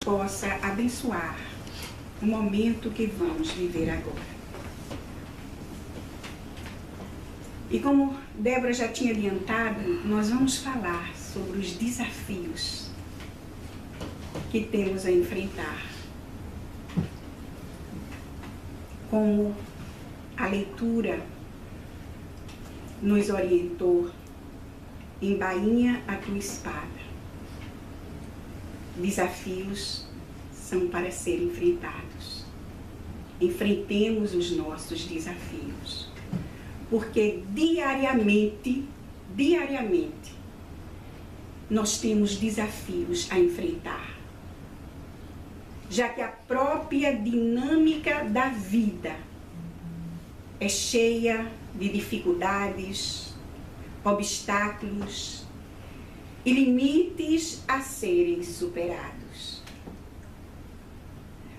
possa abençoar o momento que vamos viver agora. E como Débora já tinha adiantado, nós vamos falar sobre os desafios que temos a enfrentar. Como a leitura nos orientou, embainha a tua espada. Desafios são para serem enfrentados. Enfrentemos os nossos desafios. Porque diariamente, nós temos desafios a enfrentar. Já que a própria dinâmica da vida é cheia de dificuldades, obstáculos e limites a serem superados.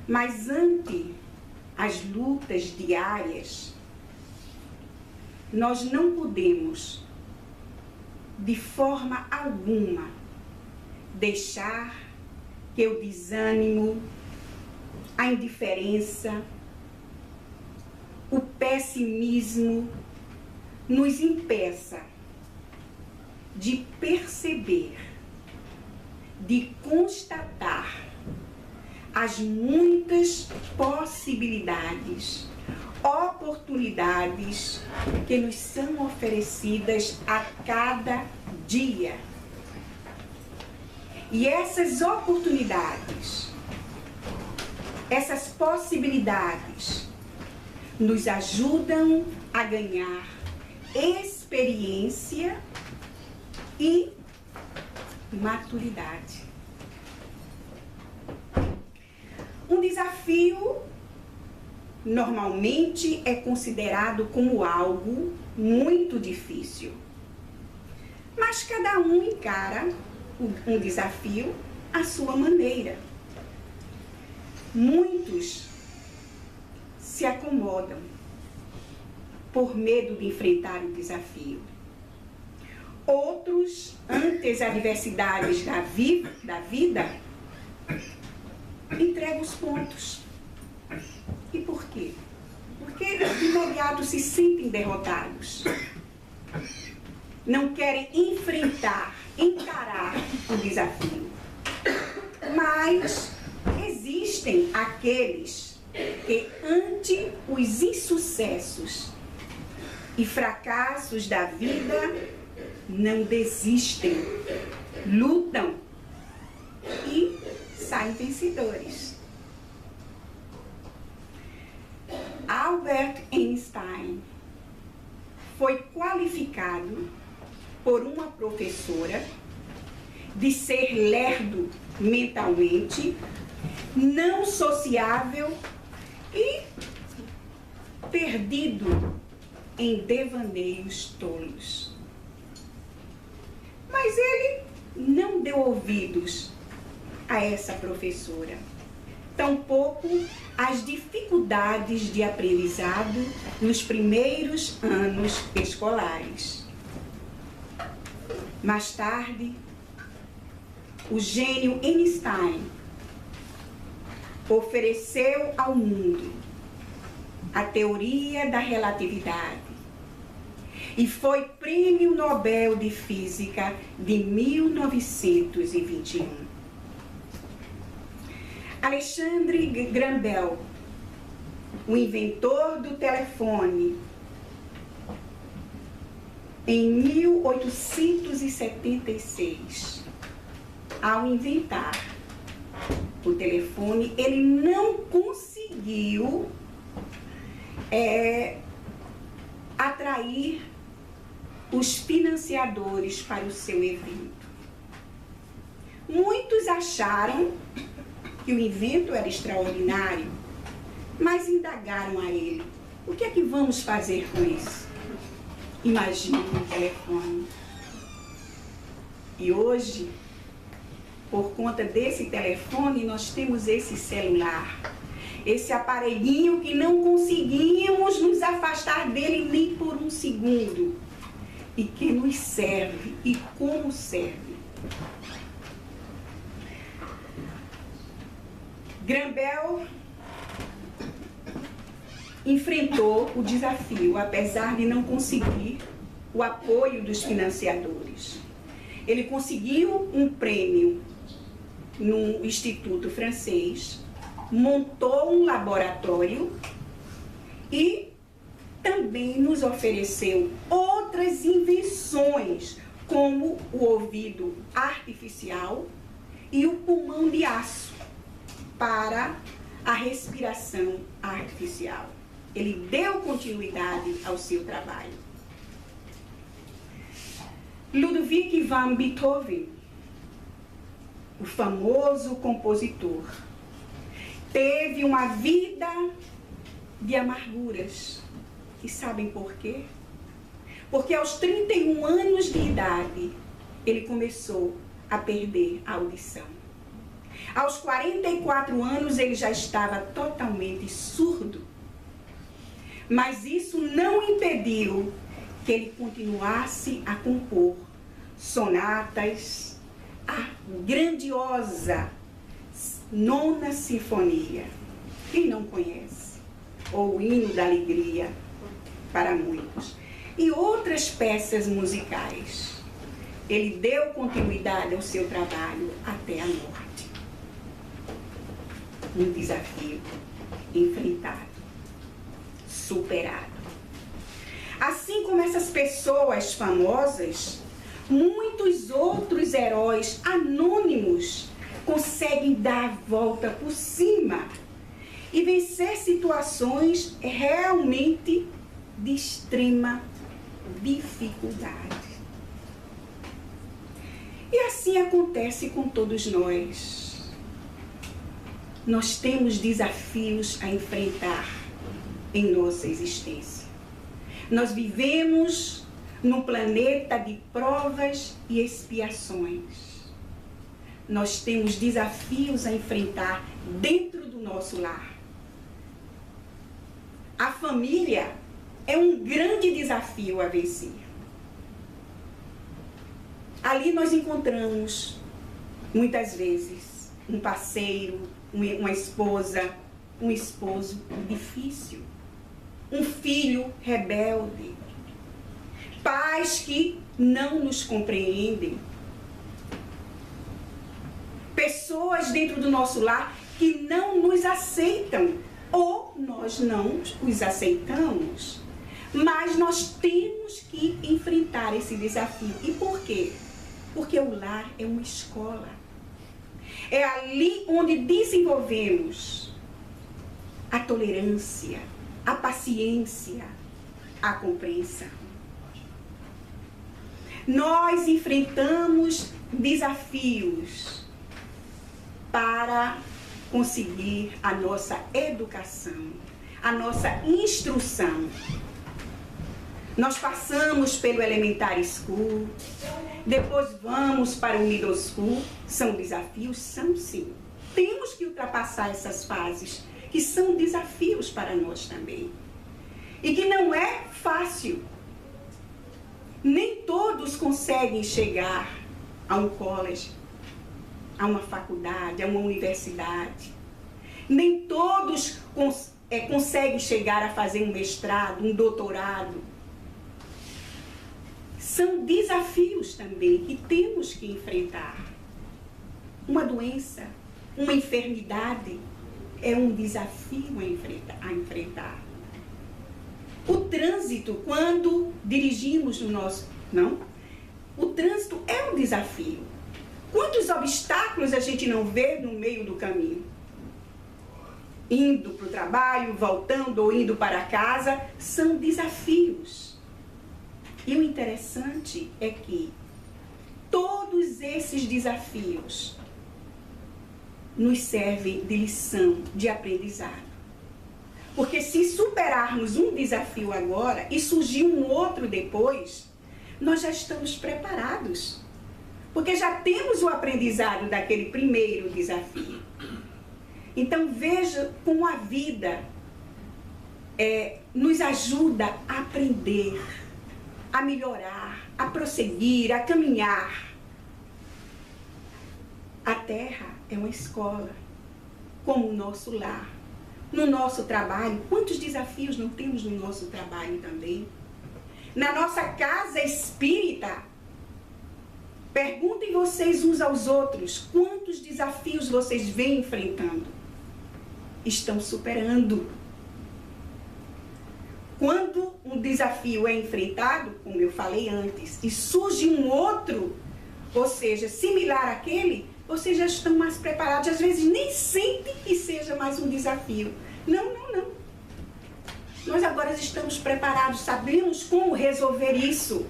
Mas ante as lutas diárias, nós não podemos, de forma alguma, deixar que o desânimo, a indiferença, o pessimismo nos impeça de perceber, de constatar as muitas possibilidades, oportunidades que nos são oferecidas a cada dia. E essas oportunidades, essas possibilidades, nos ajudam a ganhar experiência e maturidade. Um desafio normalmente é considerado como algo muito difícil. Mas cada um encara um desafio à sua maneira. Muitos se acomodam por medo de enfrentar o desafio. Outros, ante as adversidades da vida, entregam os pontos. E por quê? Porque de imediato se sentem derrotados. Não querem encarar o desafio. Mas existem aqueles que, ante os insucessos e fracassos da vida, não desistem, lutam e saem vencedores. Albert Einstein foi qualificado por uma professora de ser lerdo mentalmente, não sociável e perdido em devaneios tolos. Mas ele não deu ouvidos a essa professora, tampouco às dificuldades de aprendizado nos primeiros anos escolares. Mais tarde, o gênio Einstein ofereceu ao mundo a teoria da relatividade e foi Prêmio Nobel de Física de 1921. Alexandre Graham Bell, o inventor do telefone, em 1876, ao inventar o telefone, ele não conseguiu atrair os financiadores para o seu evento. Muitos acharam que o invento era extraordinário, mas indagaram a ele: o que é que vamos fazer com isso? Imagine um telefone. E hoje, por conta desse telefone, nós temos esse celular, esse aparelhinho que não conseguimos nos afastar dele nem por um segundo, e que nos serve e como serve. Graham Bell enfrentou o desafio, apesar de não conseguir o apoio dos financiadores. Ele conseguiu um prêmio no Instituto Francês, montou um laboratório e também nos ofereceu outras invenções, como o ouvido artificial e o pulmão de aço para a respiração artificial. Ele deu continuidade ao seu trabalho. Ludwig van Beethoven, o famoso compositor, teve uma vida de amarguras. E sabem por quê? Porque aos 31 anos de idade, ele começou a perder a audição. Aos 44 anos, ele já estava totalmente surdo. Mas isso não impediu que ele continuasse a compor sonatas, a grandiosa Nona Sinfonia. Quem não conhece? Ou o Hino da Alegria, para muitos. E outras peças musicais. Ele deu continuidade ao seu trabalho até a morte. Um desafio enfrentado, superado. Assim como essas pessoas famosas, muitos outros heróis anônimos conseguem dar a volta por cima e vencer situações realmente de extrema dificuldade. E assim acontece com todos nós. Nós temos desafios a enfrentar em nossa existência. Nós vivemos num planeta de provas e expiações. Nós temos desafios a enfrentar dentro do nosso lar. A família é um grande desafio a vencer. Ali nós encontramos, muitas vezes, um parceiro, uma esposa, um esposo difícil, um filho rebelde, pais que não nos compreendem, pessoas dentro do nosso lar que não nos aceitam ou nós não os aceitamos. Mas nós temos que enfrentar esse desafio. E por quê? Porque o lar é uma escola. É ali onde desenvolvemos a tolerância, a paciência, a compreensão. Nós enfrentamos desafios para conseguir a nossa educação, a nossa instrução. Nós passamos pelo Elementary School, depois vamos para o Middle School. São desafios? São sim. Temos que ultrapassar essas fases, que são desafios para nós também. E que não é fácil. Nem todos conseguem chegar a um college, a uma faculdade, a uma universidade. Nem todos conseguem chegar a fazer um mestrado, um doutorado. São desafios também que temos que enfrentar. Uma doença, uma enfermidade é um desafio a enfrentar. O trânsito, quando dirigimos no nosso... Não? O trânsito é um desafio. Quantos obstáculos a gente não vê no meio do caminho? Indo para o trabalho, voltando ou indo para casa, são desafios. E o interessante é que todos esses desafios nos servem de lição, de aprendizado. Porque se superarmos um desafio agora e surgir um outro depois, nós já estamos preparados. Porque já temos o aprendizado daquele primeiro desafio. Então veja como a vida nos ajuda a aprender, a melhorar, a prosseguir, a caminhar. A Terra é uma escola. como o nosso lar, no nosso trabalho. Quantos desafios não temos no nosso trabalho também? Na nossa casa espírita, perguntem vocês uns aos outros, quantos desafios vocês vêm enfrentando? Estão superando. Quando um desafio é enfrentado, como eu falei antes, e surge um outro, ou seja, similar àquele, vocês já estão mais preparados. Às vezes nem sentem que seja mais um desafio. Não. Nós agora estamos preparados, sabemos como resolver isso.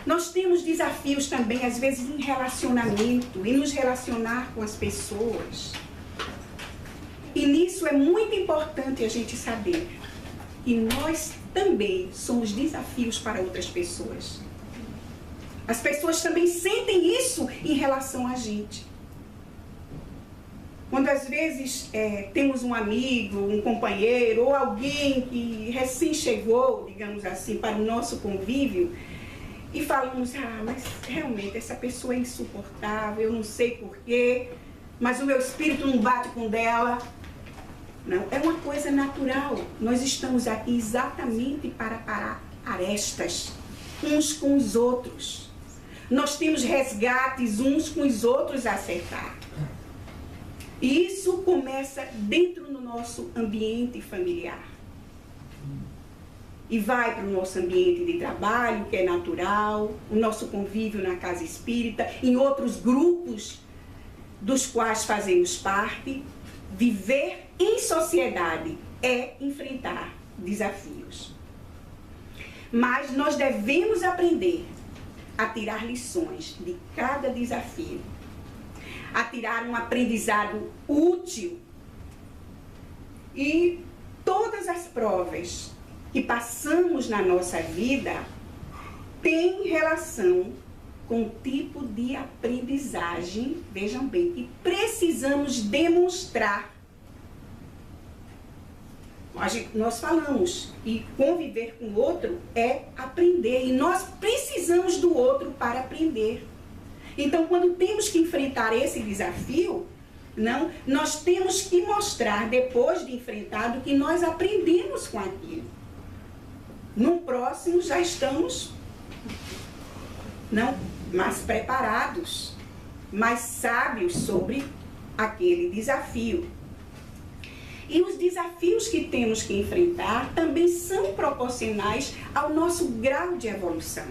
Nós temos desafios também, às vezes, em relacionamento, em nos relacionar com as pessoas. E nisso é muito importante a gente saber que nós também somos desafios para outras pessoas. As pessoas também sentem isso em relação a gente. Quando às vezes temos um amigo, um companheiro ou alguém que recém chegou, digamos assim, para o nosso convívio, e falamos, mas realmente essa pessoa é insuportável, eu não sei porquê, mas o meu espírito não bate com o dela. Não, é uma coisa natural. Nós estamos aqui exatamente para parar arestas uns com os outros. Nós temos resgates uns com os outros a acertar. E isso começa dentro do nosso ambiente familiar. E vai para o nosso ambiente de trabalho, que é natural, o nosso convívio na casa espírita, em outros grupos dos quais fazemos parte. Viver em sociedade é enfrentar desafios. Mas nós devemos aprender a tirar lições de cada desafio, a tirar um aprendizado útil. E todas as provas que passamos na nossa vida têm relação com o tipo de aprendizagem, vejam bem, que precisamos demonstrar. Nós falamos, e conviver com o outro é aprender, e nós precisamos do outro para aprender. Então, quando temos que enfrentar esse desafio, nós temos que mostrar, depois de enfrentado, que nós aprendemos com aquilo. No próximo já estamos mais preparados, mais sábios sobre aquele desafio. E os desafios que temos que enfrentar também são proporcionais ao nosso grau de evolução.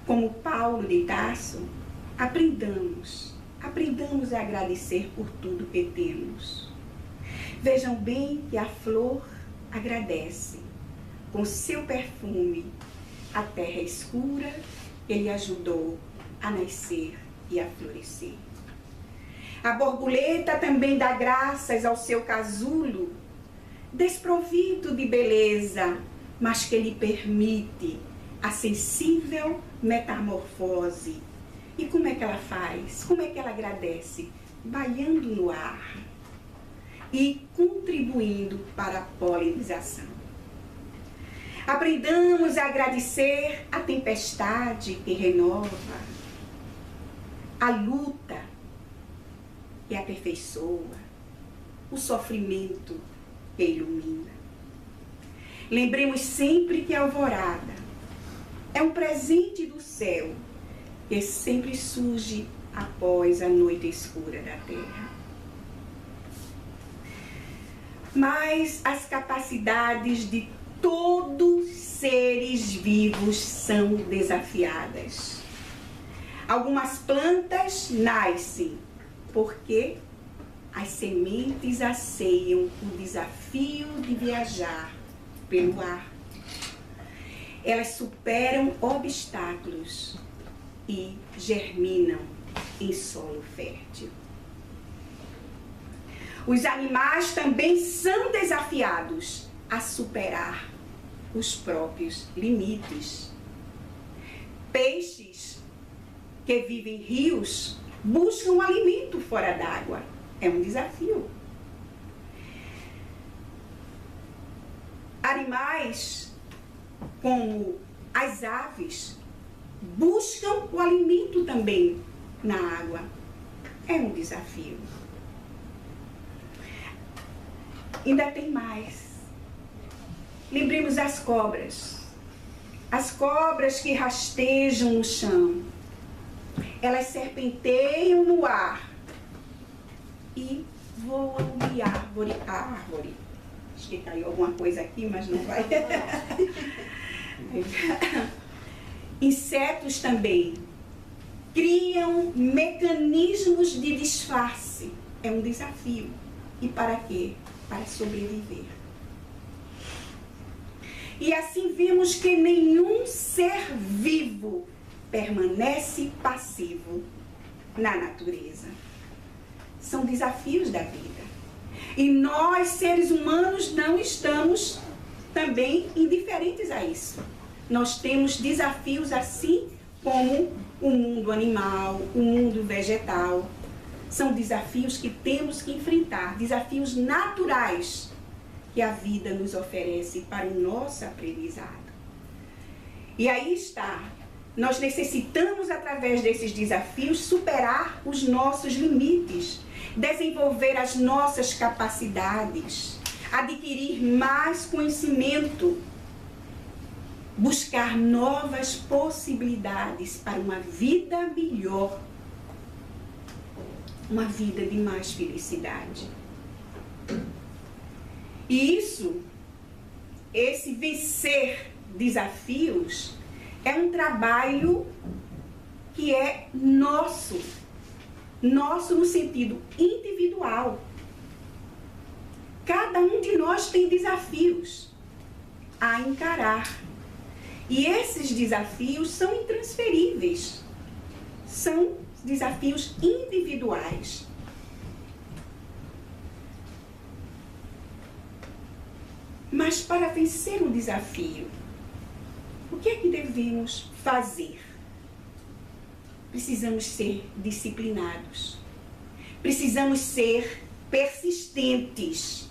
Como Paulo de Tarso, aprendamos a agradecer por tudo que temos. Vejam bem que a flor agradece. Com seu perfume, a terra escura, ele ajudou a nascer e a florescer. A borboleta também dá graças ao seu casulo, desprovido de beleza, mas que lhe permite a sensível metamorfose. E como é que ela faz? Como é que ela agradece? Baiando no ar e contribuindo para a polinização. Aprendamos a agradecer a tempestade que renova, a luta que aperfeiçoa, o sofrimento que ilumina. Lembremos sempre que a alvorada é um presente do céu que sempre surge após a noite escura da terra. Mas as capacidades de todos os seres vivos são desafiadas. Algumas plantas nascem porque as sementes anseiam o desafio de viajar pelo ar. Elas superam obstáculos e germinam em solo fértil. Os animais também são desafiados a superar os próprios limites. Peixes que vivem em rios buscam alimento fora d'água. É um desafio. Animais como as aves buscam o alimento também na água. é um desafio. Ainda tem mais. Lembremos das cobras. As cobras que rastejam no chão. Elas serpenteiam no ar e voam de árvore a árvore. Acho que caiu alguma coisa aqui, mas não vai. Insetos também criam mecanismos de disfarce. É um desafio. E para quê? Para sobreviver. E assim vimos que nenhum ser vivo permanece passivo na natureza. São desafios da vida. E nós, seres humanos, não estamos também indiferentes a isso. Nós temos desafios assim como o mundo animal, o mundo vegetal. São desafios que temos que enfrentar, desafios naturais que a vida nos oferece para o nosso aprendizado. E aí está, nós necessitamos, através desses desafios, superar os nossos limites, desenvolver as nossas capacidades, adquirir mais conhecimento, buscar novas possibilidades para uma vida melhor, uma vida de mais felicidade. E esse vencer desafios é um trabalho que é nosso no sentido individual. Cada um de nós tem desafios a encarar. E esses desafios são intransferíveis. São desafios individuais. Mas para vencer um desafio, o que é que devemos fazer? Precisamos ser disciplinados. Precisamos ser persistentes.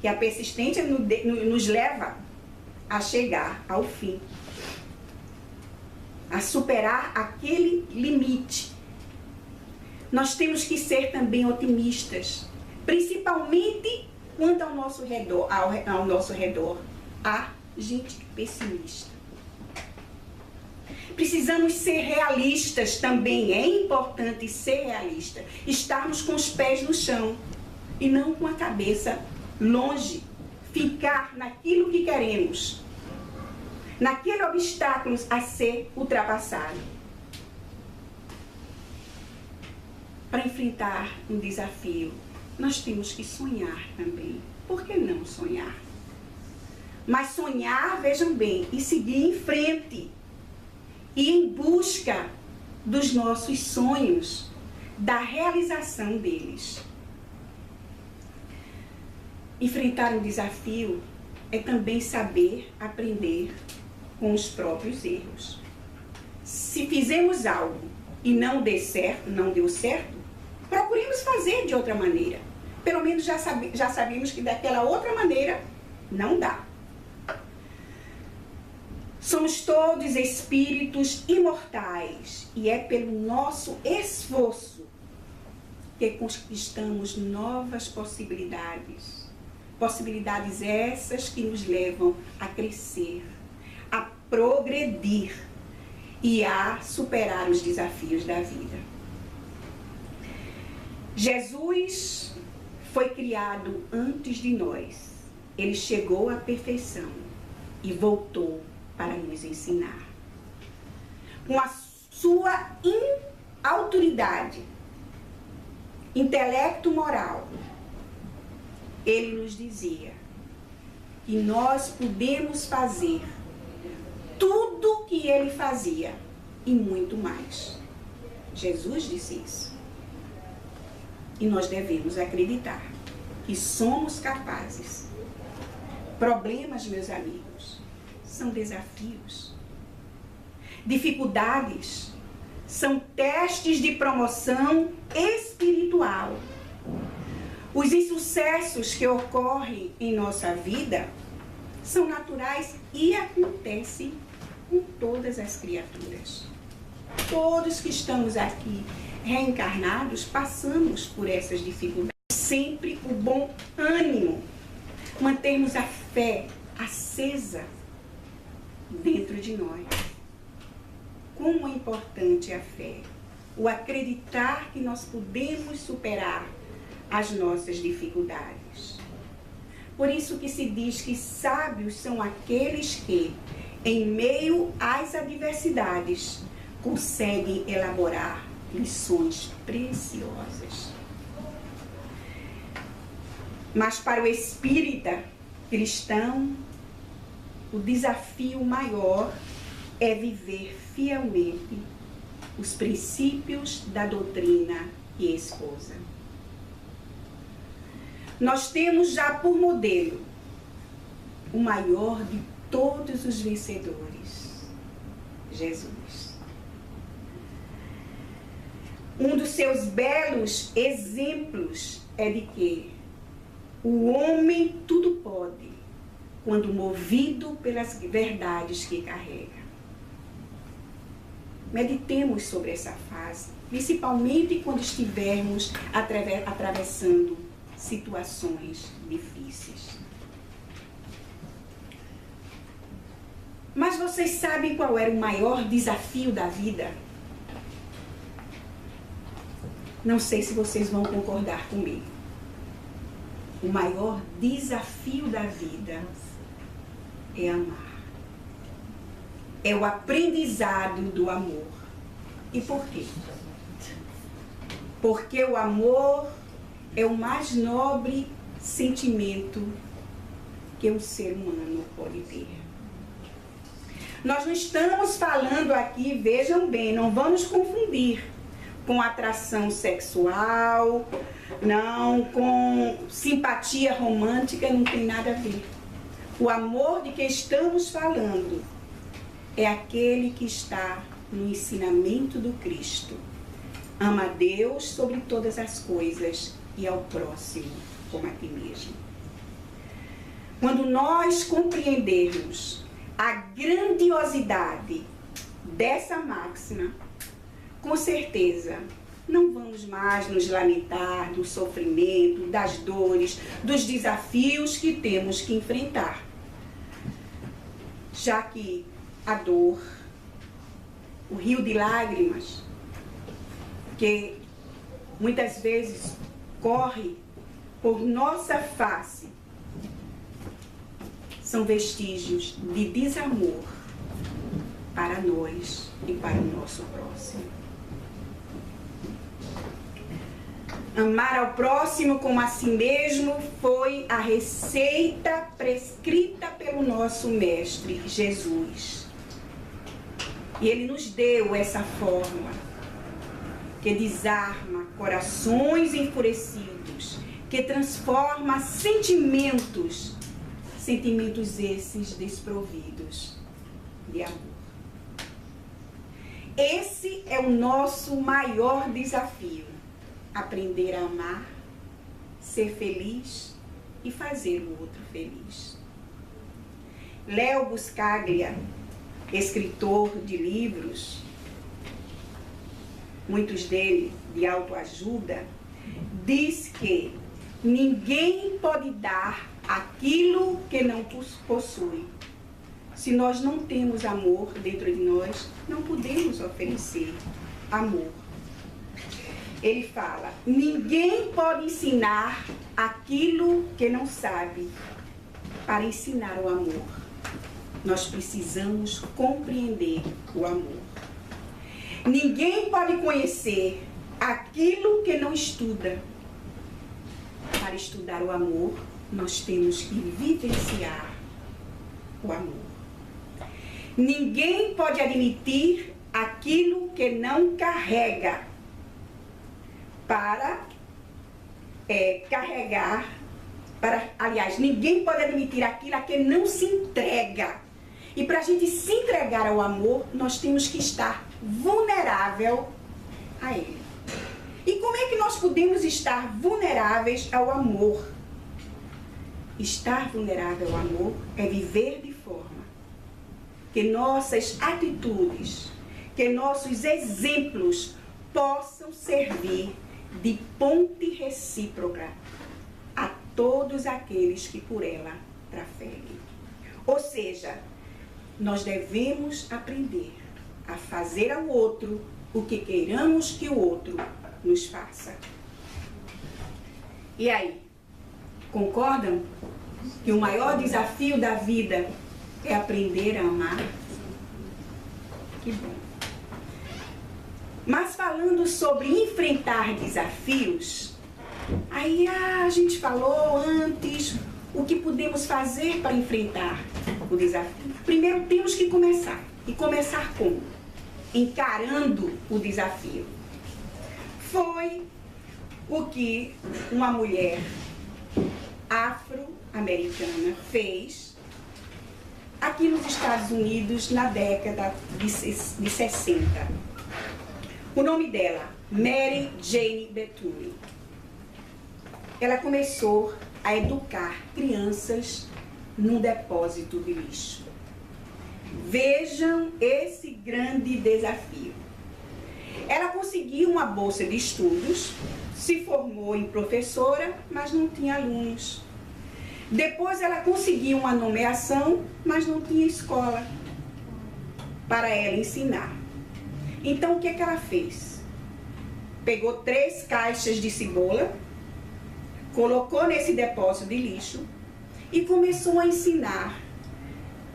E a persistência nos leva a chegar ao fim. A superar aquele limite. Nós temos que ser também otimistas. Principalmente quanto ao nosso redor. Há gente pessimista. Precisamos ser realistas também. É importante ser realista. Estarmos com os pés no chão e não com a cabeça longe. Ficar naquilo que queremos. Naquele obstáculo a ser ultrapassado. Para enfrentar um desafio, nós temos que sonhar também. Por que não sonhar? Mas sonhar, vejam bem, e seguir em frente. E em busca dos nossos sonhos, da realização deles. Enfrentar um desafio é também saber aprender com os próprios erros. Se fizemos algo e não deu certo, procuremos fazer de outra maneira. Pelo menos já sabemos que daquela outra maneira não dá. Somos todos espíritos imortais e é pelo nosso esforço que conquistamos novas possibilidades. Possibilidades essas que nos levam a crescer, a progredir e a superar os desafios da vida. Jesus foi criado antes de nós. Ele chegou à perfeição e voltou para nos ensinar. Com a sua autoridade, intelecto moral, ele nos dizia que nós podemos fazer tudo o que ele fazia e muito mais. Jesus disse isso. E nós devemos acreditar que somos capazes. Problemas, meus amigos, são desafios. Dificuldades são testes de promoção espiritual. Os insucessos que ocorrem em nossa vida são naturais e acontecem com todas as criaturas. Todos que estamos aqui reencarnados, passamos por essas dificuldades. Sempre o bom ânimo, mantermos a fé acesa dentro de nós. Como é importante a fé, o acreditar que nós podemos superar as nossas dificuldades. Por isso que se diz que sábios são aqueles que, em meio às adversidades, conseguem elaborar lições preciosas. Mas para o espírita cristão, o desafio maior é viver fielmente os princípios da doutrina e esposa. Nós temos já por modelo o maior de todos os vencedores, Jesus. Um dos seus belos exemplos é de que o homem tudo pode, quando movido pelas verdades que carrega. Meditemos sobre essa fase, principalmente quando estivermos atravessando situações difíceis. Mas vocês sabem qual era o maior desafio da vida? Não sei se vocês vão concordar comigo. O maior desafio da vida é amar. É o aprendizado do amor. E por quê? Porque o amor é o mais nobre sentimento que um ser humano pode ter. Nós não estamos falando aqui, vejam bem, não vamos confundir com atração sexual, não, com simpatia romântica, não tem nada a ver. O amor de que estamos falando é aquele que está no ensinamento do Cristo. Ama a Deus sobre todas as coisas e ao próximo como a ti mesmo. Quando nós compreendermos a grandiosidade dessa máxima, com certeza não vamos mais nos lamentar do sofrimento, das dores, dos desafios que temos que enfrentar. Já que a dor, o rio de lágrimas, que muitas vezes corre por nossa face, são vestígios de desamor para nós e para o nosso próximo. Amar ao próximo como a si mesmo foi a receita prescrita pelo nosso Mestre Jesus. E Ele nos deu essa fórmula que desarma corações enfurecidos, que transforma sentimentos esses desprovidos de amor. Esse é o nosso maior desafio: aprender a amar, ser feliz e fazer o outro feliz. Léo Buscaglia, escritor de livros, muitos deles de autoajuda, diz que ninguém pode dar aquilo que não possui. Se nós não temos amor dentro de nós, não podemos oferecer amor. Ele fala: ninguém pode ensinar aquilo que não sabe. Para ensinar o amor, nós precisamos compreender o amor. Ninguém pode conhecer aquilo que não estuda. Para estudar o amor, nós temos que vivenciar o amor. Ninguém pode admitir aquilo que não carrega. Aliás, ninguém pode admitir aquilo a que não se entrega. E para a gente se entregar ao amor, nós temos que estar vulnerável a ele. E como é que nós podemos estar vulneráveis ao amor? Estar vulnerável ao amor é viver de forma que nossas atitudes, que nossos exemplos possam servir de ponte recíproca a todos aqueles que por ela trafeguem. Ou seja, nós devemos aprender a fazer ao outro o que queiramos que o outro nos faça. E aí, concordam que o maior desafio da vida é aprender a amar? Que bom. Mas falando sobre enfrentar desafios, aí a gente falou antes o que podemos fazer para enfrentar o desafio. Primeiro temos que começar. E começar como? Encarando o desafio. Foi o que uma mulher afro-americana fez aqui nos Estados Unidos na década de 60. O nome dela, Mary Jane Bethune. Ela começou a educar crianças num depósito de lixo. Vejam esse grande desafio. Ela conseguiu uma bolsa de estudos, se formou em professora, mas não tinha alunos. Depois ela conseguiu uma nomeação, mas não tinha escola para ela ensinar. Então o que ela fez? Pegou 3 caixas de cebola, colocou nesse depósito de lixo e começou a ensinar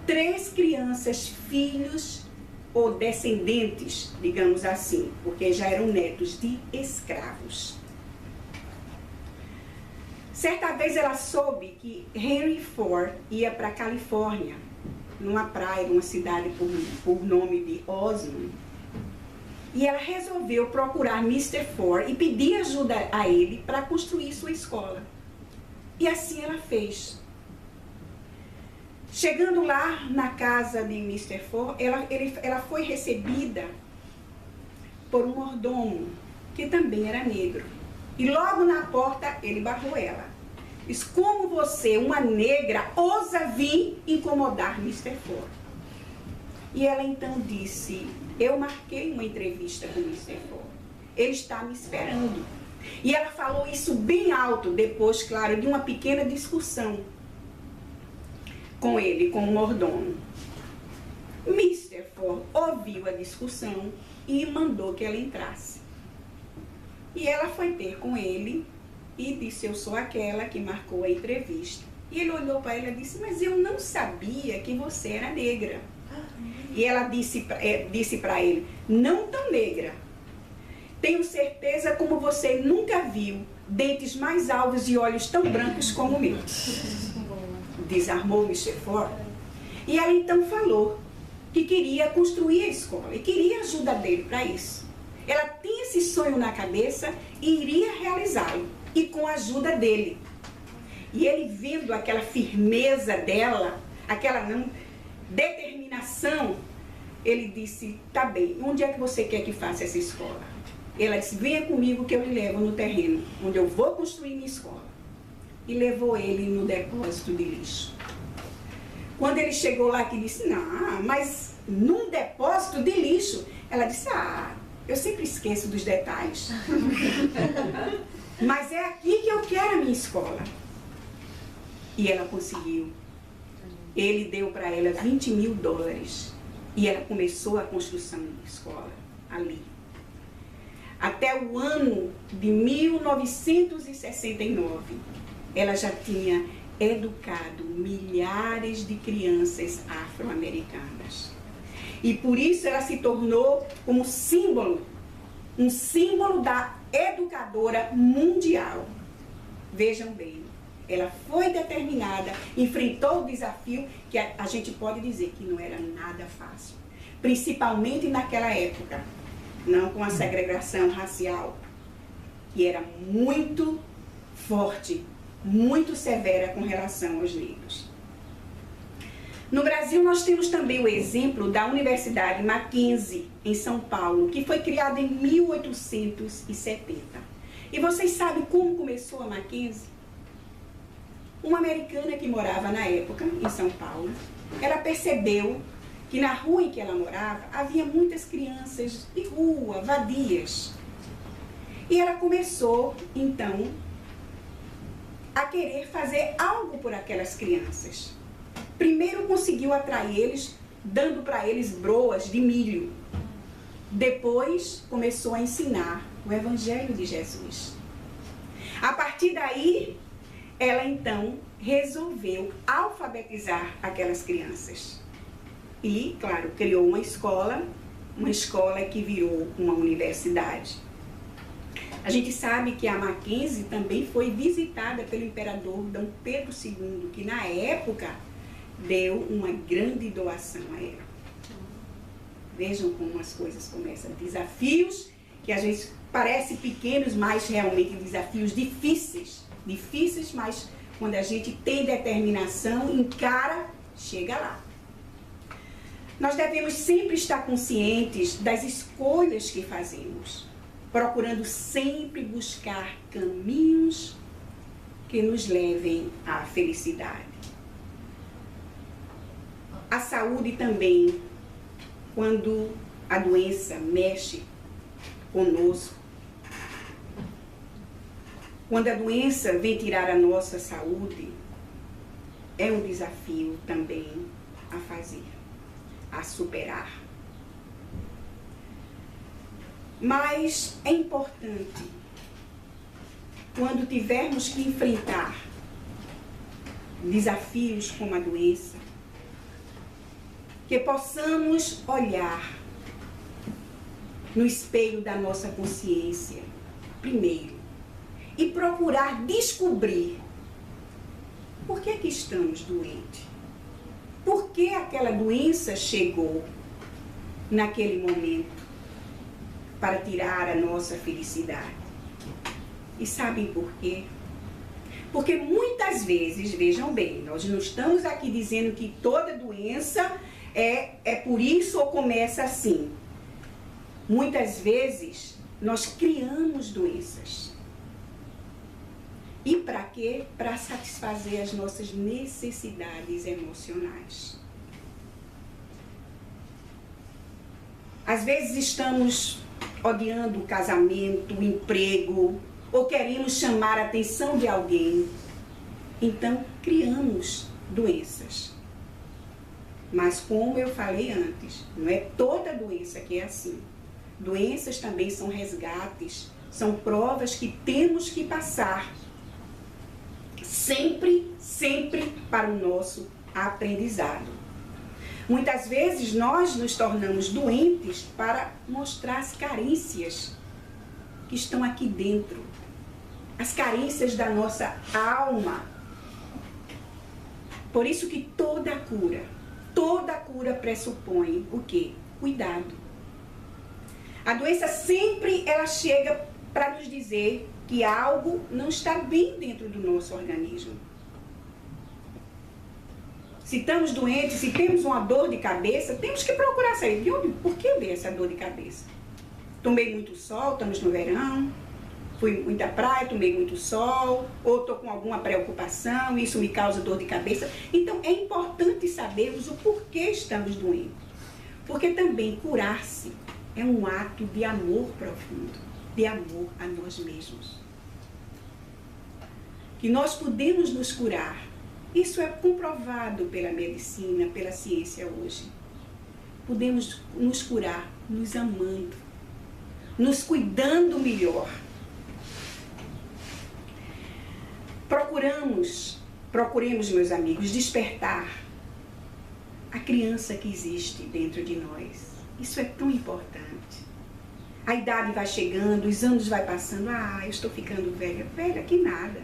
3 crianças, filhos ou descendentes, digamos assim, porque já eram netos de escravos. Certa vez ela soube que Henry Ford ia para a Califórnia, numa praia, numa cidade por nome de Osmond. E ela resolveu procurar Mr. Ford e pedir ajuda a ele para construir sua escola. E assim ela fez. Chegando lá na casa de Mr. Ford, ela foi recebida por um mordomo, que também era negro. E logo na porta ele barrou ela. Diz: como você, uma negra, ousa vir incomodar Mr. Ford? E ela então disse: eu marquei uma entrevista com o Mr. Ford. Ele está me esperando. E ela falou isso bem alto, depois, claro, de uma pequena discussão com ele, com o mordomo. Mr. Ford ouviu a discussão e mandou que ela entrasse. E ela foi ter com ele e disse: eu sou aquela que marcou a entrevista. E ele olhou para ela e disse: mas eu não sabia que você era negra. E ela disse para ele: não tão negra. Tenho certeza como você nunca viu dentes mais alvos e olhos tão brancos como o meu. Desarmou Mr. Ford. E ela então falou que queria construir a escola e queria a ajuda dele para isso. Ela tinha esse sonho na cabeça e iria realizá-lo, e com a ajuda dele. E ele, vendo aquela firmeza dela, aquela determinação, ele disse: tá bem, onde é que você quer que faça essa escola? Ela disse: venha comigo que eu lhe levo no terreno, onde eu vou construir minha escola. E levou ele no depósito de lixo. Quando ele chegou lá, que disse: não, mas num depósito de lixo? Ela disse: eu sempre esqueço dos detalhes. Mas é aqui que eu quero a minha escola. E ela conseguiu. Ele deu para ela $20 mil. E ela começou a construção da escola ali. Até o ano de 1969, ela já tinha educado milhares de crianças afro-americanas. E por isso ela se tornou um símbolo da educadora mundial. Vejam bem, ela foi determinada, enfrentou o desafio que a gente pode dizer que não era nada fácil. Principalmente naquela época, não com a segregação racial, que era muito forte, muito severa com relação aos negros. No Brasil, nós temos também o exemplo da Universidade Mackenzie, em São Paulo, que foi criada em 1870. E vocês sabem como começou a Mackenzie? Uma americana que morava na época, em São Paulo, ela percebeu que na rua em que ela morava, havia muitas crianças de rua, vadias. E ela começou, então, a querer fazer algo por aquelas crianças. Primeiro conseguiu atrair eles, dando para eles broas de milho. Depois começou a ensinar o Evangelho de Jesus. A partir daí, ela então resolveu alfabetizar aquelas crianças. E, claro, criou uma escola que virou uma universidade. A gente sabe que a Mackenzie também foi visitada pelo imperador Dom Pedro II, que na época deu uma grande doação a ela. Vejam como as coisas começam. Desafios que às vezes parecem pequenos, mas realmente desafios difíceis. Difíceis, mas quando a gente tem determinação, encara, chega lá. Nós devemos sempre estar conscientes das escolhas que fazemos, procurando sempre buscar caminhos que nos levem à felicidade. A saúde também, quando a doença mexe conosco, quando a doença vem tirar a nossa saúde, é um desafio também a fazer, a superar. Mas é importante, quando tivermos que enfrentar desafios como a doença, que possamos olhar no espelho da nossa consciência, primeiro, e procurar descobrir por que estamos doentes. Por que aquela doença chegou naquele momento para tirar a nossa felicidade? E sabem por quê? Porque muitas vezes, vejam bem, nós não estamos aqui dizendo que toda doença é por isso ou começa assim. Muitas vezes nós criamos doenças. E para quê? Para satisfazer as nossas necessidades emocionais. Às vezes estamos odiando o casamento, o emprego, ou queremos chamar a atenção de alguém. Então, criamos doenças. Mas como eu falei antes, não é toda doença que é assim. Doenças também são resgates, são provas que temos que passar. Sempre, sempre para o nosso aprendizado. Muitas vezes nós nos tornamos doentes para mostrar as carências que estão aqui dentro. As carências da nossa alma. Por isso que toda cura pressupõe o quê? Cuidado. A doença sempre ela chega para nos dizer que algo não está bem dentro do nosso organismo. Se estamos doentes, se temos uma dor de cabeça, temos que procurar saber de onde, por que veio essa dor de cabeça? Tomei muito sol, estamos no verão, fui muita praia, tomei muito sol, ou estou com alguma preocupação, isso me causa dor de cabeça. Então é importante sabermos o porquê estamos doentes. Porque também curar-se é um ato de amor profundo, de amor a nós mesmos. Que nós podemos nos curar. Isso é comprovado pela medicina, pela ciência hoje. Podemos nos curar nos amando, nos cuidando melhor. Procuremos, meus amigos, despertar a criança que existe dentro de nós. Isso é tão importante. A idade vai chegando, os anos vai passando. Eu estou ficando velha. Velha que nada.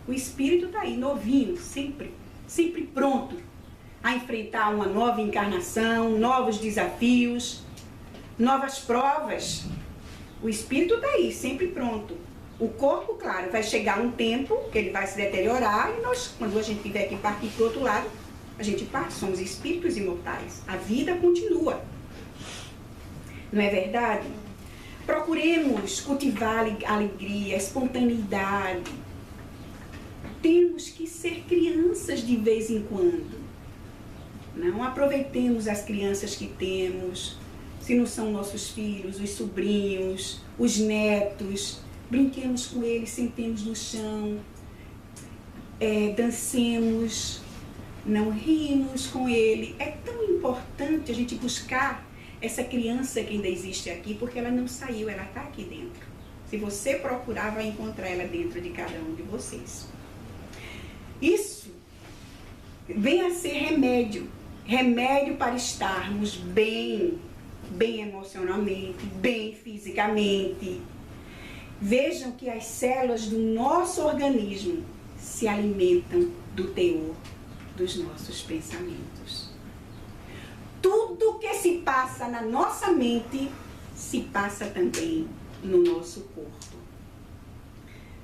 O espírito está aí, novinho, sempre pronto a enfrentar uma nova encarnação, novos desafios, novas provas. O espírito está aí, sempre pronto. O corpo, claro, vai chegar um tempo que ele vai se deteriorar e nós, quando a gente tiver que partir para o outro lado, a gente parte, somos espíritos imortais. A vida continua. Não é verdade? Procuremos cultivar a alegria, a espontaneidade. Temos que ser crianças de vez em quando. Não aproveitemos as crianças que temos, Se não são nossos filhos, os sobrinhos, os netos, brinquemos com eles, sentemos no chão, dancemos, não rimos com ele. É tão importante a gente buscar essa criança que ainda existe aqui, porque ela não saiu, ela está aqui dentro. Se você procurar, vai encontrar ela dentro de cada um de vocês. Isso vem a ser remédio. Remédio para estarmos bem emocionalmente, bem fisicamente. Vejam que as células do nosso organismo se alimentam do teor dos nossos pensamentos. Tudo que se passa na nossa mente se passa também no nosso corpo.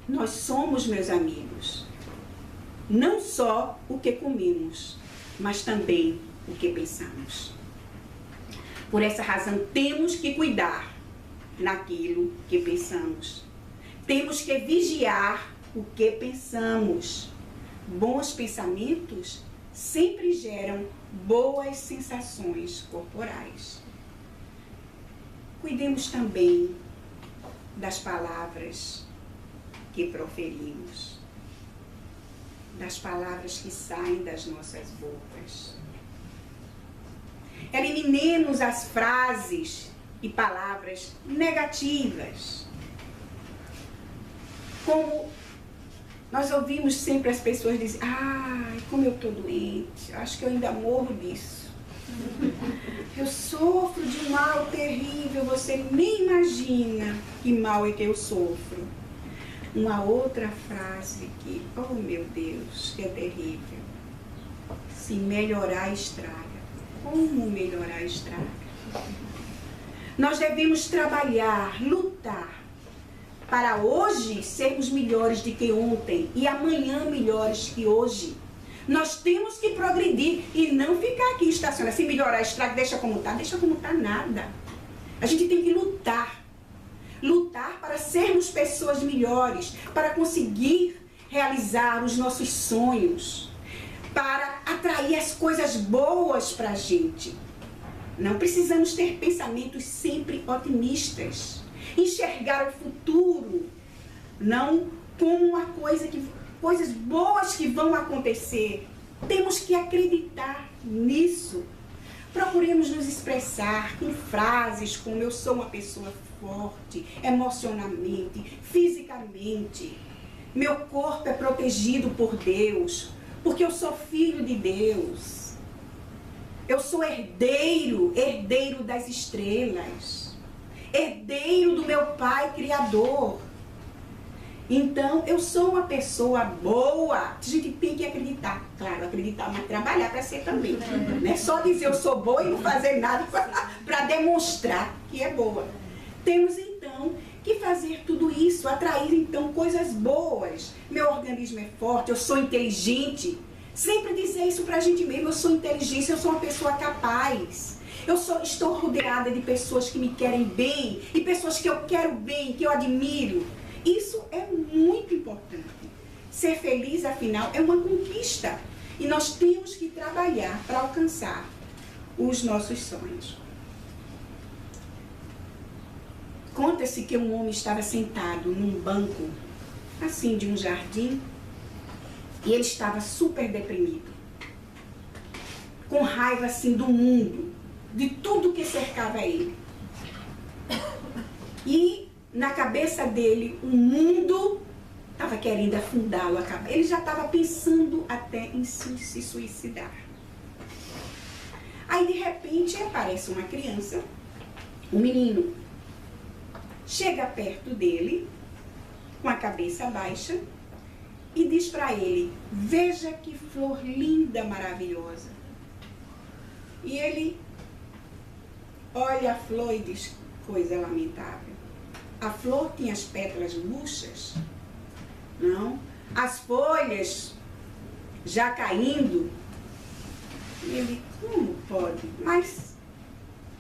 Nós somos, meus amigos, não só o que comemos, mas também o que pensamos. Por essa razão, temos que cuidar naquilo que pensamos. Temos que vigiar o que pensamos. Bons pensamentos sempre geram boas sensações corporais. Cuidemos também das palavras que proferimos, das palavras que saem das nossas bocas. Eliminemos as frases e palavras negativas. Como nós ouvimos sempre as pessoas dizer: ai, como eu estou doente, acho que eu ainda morro disso. Eu sofro de um mal terrível, você nem imagina que mal é que eu sofro. Uma outra frase que, oh meu Deus, que é terrível. Se melhorar, estraga. Como melhorar, estraga? Nós devemos trabalhar, lutar, para hoje sermos melhores do que ontem e amanhã melhores que hoje. Nós temos que progredir e não ficar aqui estacionado. Se melhorar, estraga, deixa como está nada. A gente tem que lutar. Lutar para sermos pessoas melhores, para conseguir realizar os nossos sonhos, para atrair as coisas boas para a gente. Não precisamos ter pensamentos sempre otimistas. Enxergar o futuro não como uma coisas boas que vão acontecer. Temos que acreditar nisso. Procuremos nos expressar com frases como: eu sou uma pessoa forte, emocionalmente, fisicamente. Meu corpo é protegido por Deus, porque eu sou filho de Deus. Eu sou herdeiro das estrelas, herdeiro do meu Pai Criador. Então, eu sou uma pessoa boa. A gente tem que acreditar. Claro, acreditar, mas trabalhar para ser também. Não é só dizer eu sou boa e não fazer nada para demonstrar que é boa. Temos, então, que fazer tudo isso, atrair, então, coisas boas. Meu organismo é forte, eu sou inteligente. Sempre dizer isso para a gente mesmo: eu sou inteligente, eu sou uma pessoa capaz. Estou rodeada de pessoas que me querem bem e pessoas que eu quero bem, que eu admiro. Isso é muito importante. Ser feliz, afinal, é uma conquista. E nós temos que trabalhar para alcançar os nossos sonhos. Conta-se que um homem estava sentado num banco, assim, de um jardim, e ele estava super deprimido. Com raiva, assim, do mundo, de tudo que cercava ele. E na cabeça dele, o mundo estava querendo afundá-lo. Ele já estava pensando até em se suicidar. Aí, de repente, aparece uma criança, um menino. Chega perto dele, com a cabeça baixa, e diz para ele: veja que flor linda, maravilhosa. E ele olha a flor e diz: coisa lamentável. A flor tinha as pétalas murchas, não? As folhas já caindo. E ele: como pode? Mas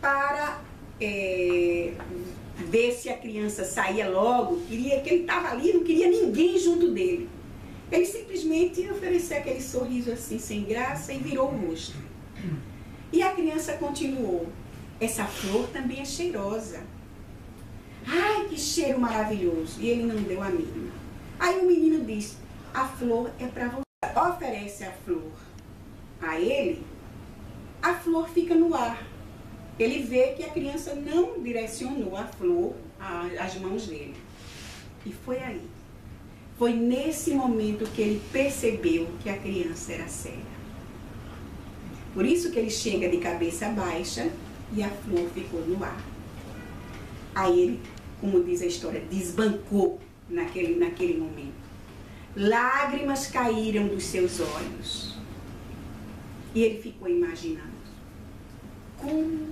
para ver se a criança saía logo, queria que ele estava ali, não queria ninguém junto dele. Ele simplesmente ofereceu aquele sorriso assim, sem graça, e virou o rosto. E a criança continuou: essa flor também é cheirosa. Ai, que cheiro maravilhoso. E ele não deu a mínima. Aí o menino disse, a flor é para você. Oferece a flor a ele, a flor fica no ar. Ele vê que a criança não direcionou a flor às mãos dele. E foi aí. Foi nesse momento que ele percebeu que a criança era cega. Por isso que ele chega de cabeça baixa e a flor ficou no ar. Aí ele, como diz a história, desbancou naquele momento. Lágrimas caíram dos seus olhos. E ele ficou imaginando como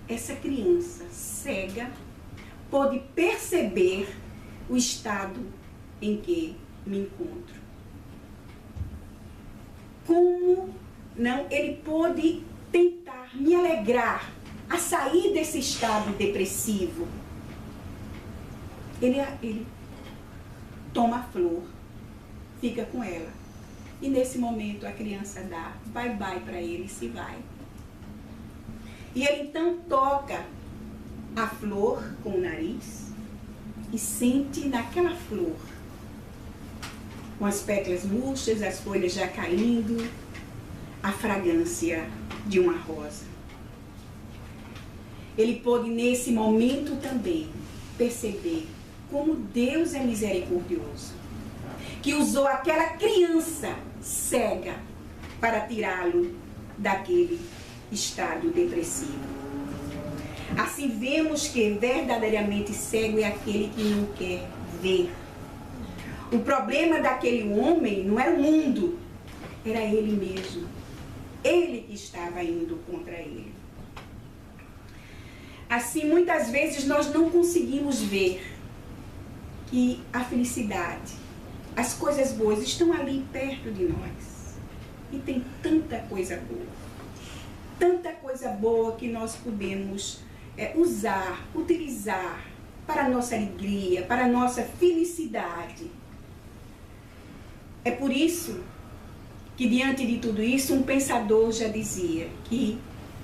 essa criança cega pôde perceber o estado em que me encontro. Como não ele pôde tentar me alegrar a sair desse estado depressivo. Ele toma a flor, fica com ela. E nesse momento a criança dá bye-bye para ele e se vai. E ele então toca a flor com o nariz e sente naquela flor, com as pétalas murchas, as folhas já caindo, a fragrância de uma rosa. Ele pôde nesse momento também perceber como Deus é misericordioso, que usou aquela criança cega para tirá-lo daquele estado depressivo. Assim vemos que verdadeiramente cego é aquele que não quer ver. O problema daquele homem não era o mundo, era ele mesmo. Ele que estava indo contra ele. Assim, muitas vezes nós não conseguimos ver que a felicidade, as coisas boas estão ali perto de nós. E tem tanta coisa boa que nós podemos usar, utilizar para a nossa alegria, para a nossa felicidade. É por isso que, diante de tudo isso, um pensador já dizia que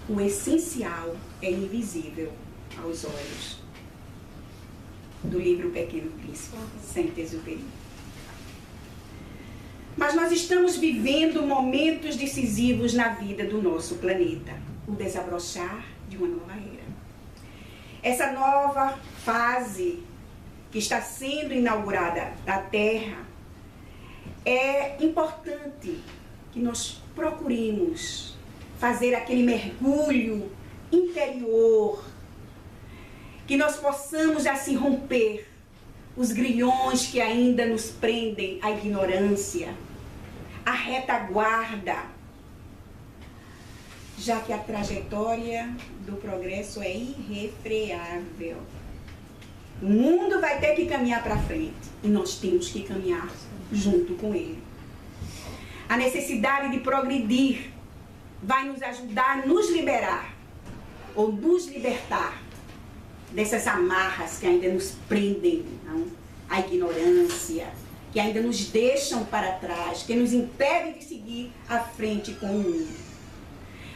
o essencial é invisível aos olhos. Do livro Pequeno Príncipe, Saint-Exupéry. Mas nós estamos vivendo momentos decisivos na vida do nosso planeta. O desabrochar de uma nova era. Essa nova fase que está sendo inaugurada da Terra, é importante que nós procuremos fazer aquele mergulho interior, que nós possamos assim romper os grilhões que ainda nos prendem à ignorância, à retaguarda, já que a trajetória do progresso é irrefreável. O mundo vai ter que caminhar para frente e nós temos que caminhar junto com ele. A necessidade de progredir vai nos ajudar a nos liberar ou nos libertar dessas amarras que ainda nos prendem, não? A ignorância, que ainda nos deixam para trás, que nos impedem de seguir à frente com o mundo.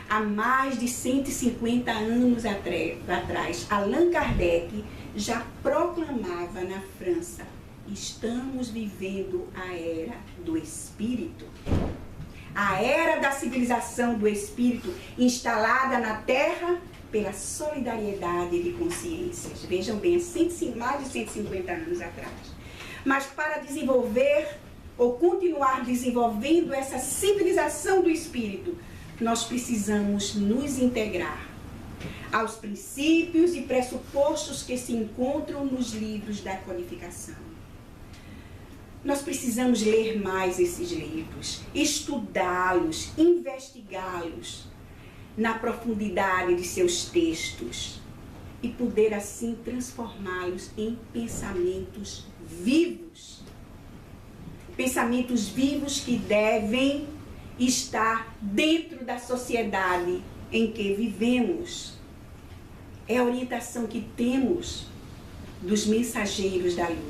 Há mais de 150 anos atrás, Allan Kardec já proclamava na França: estamos vivendo a era do Espírito. A era da civilização do Espírito instalada na Terra pela solidariedade de consciências. Vejam bem, mais de 150 anos atrás. Mas para desenvolver ou continuar desenvolvendo essa civilização do Espírito, nós precisamos nos integrar aos princípios e pressupostos que se encontram nos livros da codificação. Nós precisamos ler mais esses livros, estudá-los, investigá-los na profundidade de seus textos e poder assim transformá-los em pensamentos vivos. Pensamentos vivos que devem estar dentro da sociedade em que vivemos. É a orientação que temos dos mensageiros da luz.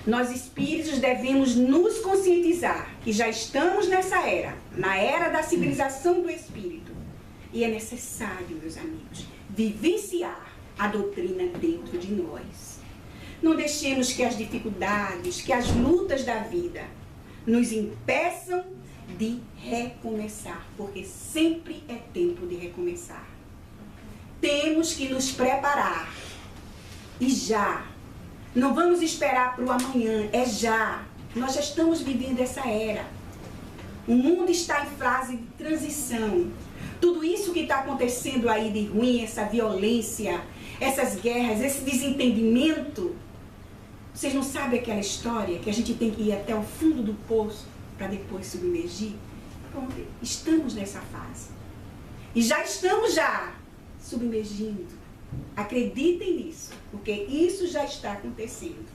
Nós espíritos devemos nos conscientizar que já estamos nessa era, na era da civilização do espírito, E é necessário, meus amigos, vivenciar a doutrina dentro de nós. Não deixemos que as dificuldades, que as lutas da vida nos impeçam de recomeçar, porque sempre é tempo de recomeçar. Temos que nos preparar. E já. Não vamos esperar para o amanhã, é já. Nós já estamos vivendo essa era. O mundo está em fase de transição. Tudo isso que está acontecendo aí de ruim, essa violência, essas guerras, esse desentendimento. Vocês não sabem aquela história que a gente tem que ir até o fundo do poço para depois submergir? Pronto, estamos nessa fase. E já estamos submergindo. Acreditem nisso, porque isso já está acontecendo.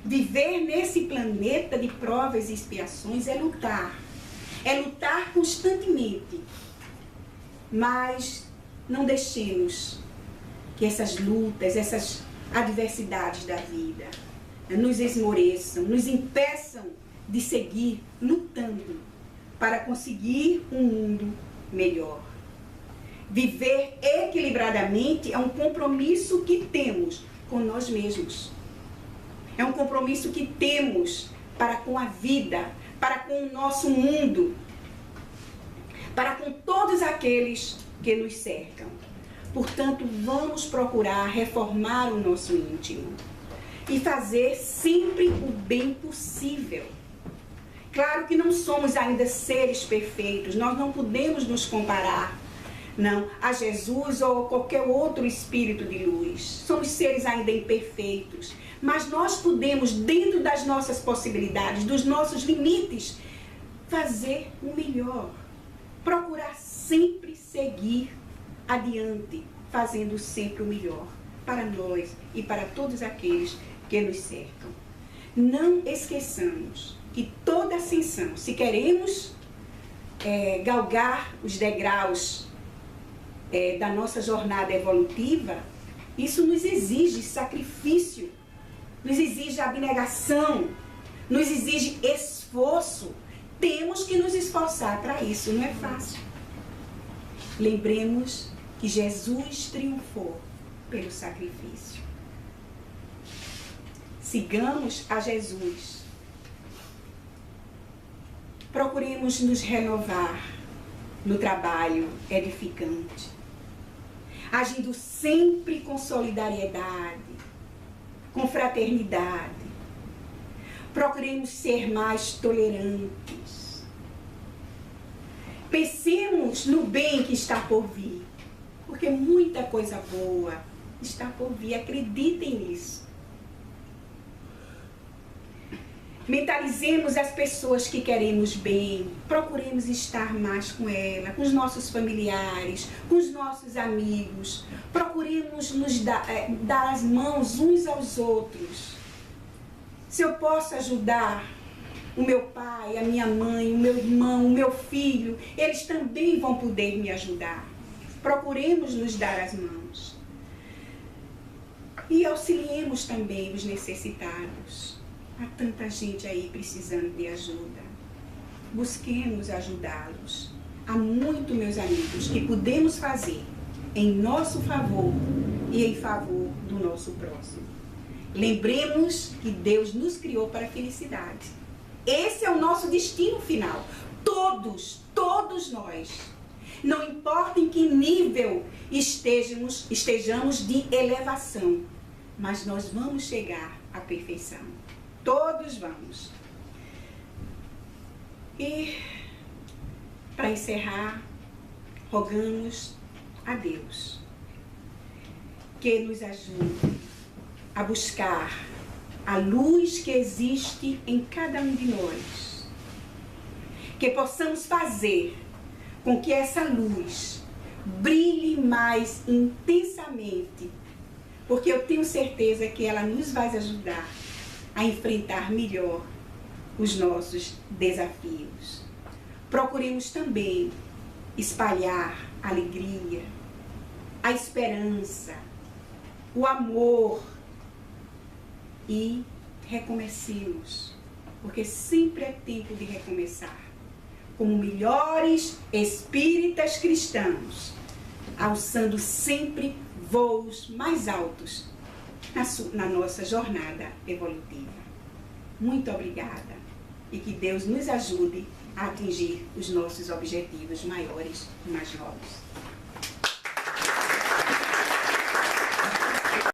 Viver nesse planeta de provas e expiações é lutar. É lutar constantemente. Mas não deixemos que essas lutas, essas adversidades da vida nos esmoreçam, nos impeçam de seguir lutando para conseguir um mundo melhor. Viver equilibradamente é um compromisso que temos com nós mesmos. É um compromisso que temos para com a vida, para com o nosso mundo, para com todos aqueles que nos cercam. Portanto, vamos procurar reformar o nosso íntimo e fazer sempre o bem possível. Claro que não somos ainda seres perfeitos, nós não podemos nos comparar a Jesus ou qualquer outro espírito de luz. Somos seres ainda imperfeitos, mas nós podemos, dentro das nossas possibilidades, dos nossos limites, fazer o melhor. Procurar sempre seguir adiante, fazendo sempre o melhor para nós e para todos aqueles que nos cercam. Não esqueçamos que toda ascensão, se queremos galgar os degraus da nossa jornada evolutiva, isso nos exige sacrifício, nos exige abnegação, nos exige esforço. Temos que nos esforçar para isso, não é fácil. Lembremos que Jesus triunfou pelo sacrifício. Sigamos a Jesus. Procuremos nos renovar no trabalho edificante, agindo sempre com solidariedade, com fraternidade. Procuremos ser mais tolerantes. Pensemos no bem que está por vir, porque muita coisa boa está por vir, acreditem nisso. Mentalizemos as pessoas que queremos bem, procuremos estar mais com ela, com os nossos familiares, com os nossos amigos. Procuremos nos dar as mãos uns aos outros. Se eu posso ajudar o meu pai, a minha mãe, o meu irmão, o meu filho, eles também vão poder me ajudar. Procuremos nos dar as mãos. E auxiliemos também os necessitados. Há tanta gente aí precisando de ajuda. Busquemos ajudá-los. Há muito, meus amigos, que podemos fazer em nosso favor e em favor do nosso próximo. Lembremos que Deus nos criou para a felicidade. Esse é o nosso destino final. Todos nós. Não importa em que nível estejamos de elevação, mas nós vamos chegar à perfeição. Todos vamos. E, para encerrar, rogamos a Deus que nos ajude a buscar a luz que existe em cada um de nós. Que possamos fazer com que essa luz brilhe mais intensamente, porque eu tenho certeza que ela nos vai ajudar a enfrentar melhor os nossos desafios. Procuremos também espalhar a alegria, a esperança, o amor e recomecemos, porque sempre é tempo de recomeçar. como melhores espíritas cristãos, alçando sempre voos mais altos na nossa jornada evolutiva. Muito obrigada e que Deus nos ajude a atingir os nossos objetivos maiores e mais novos.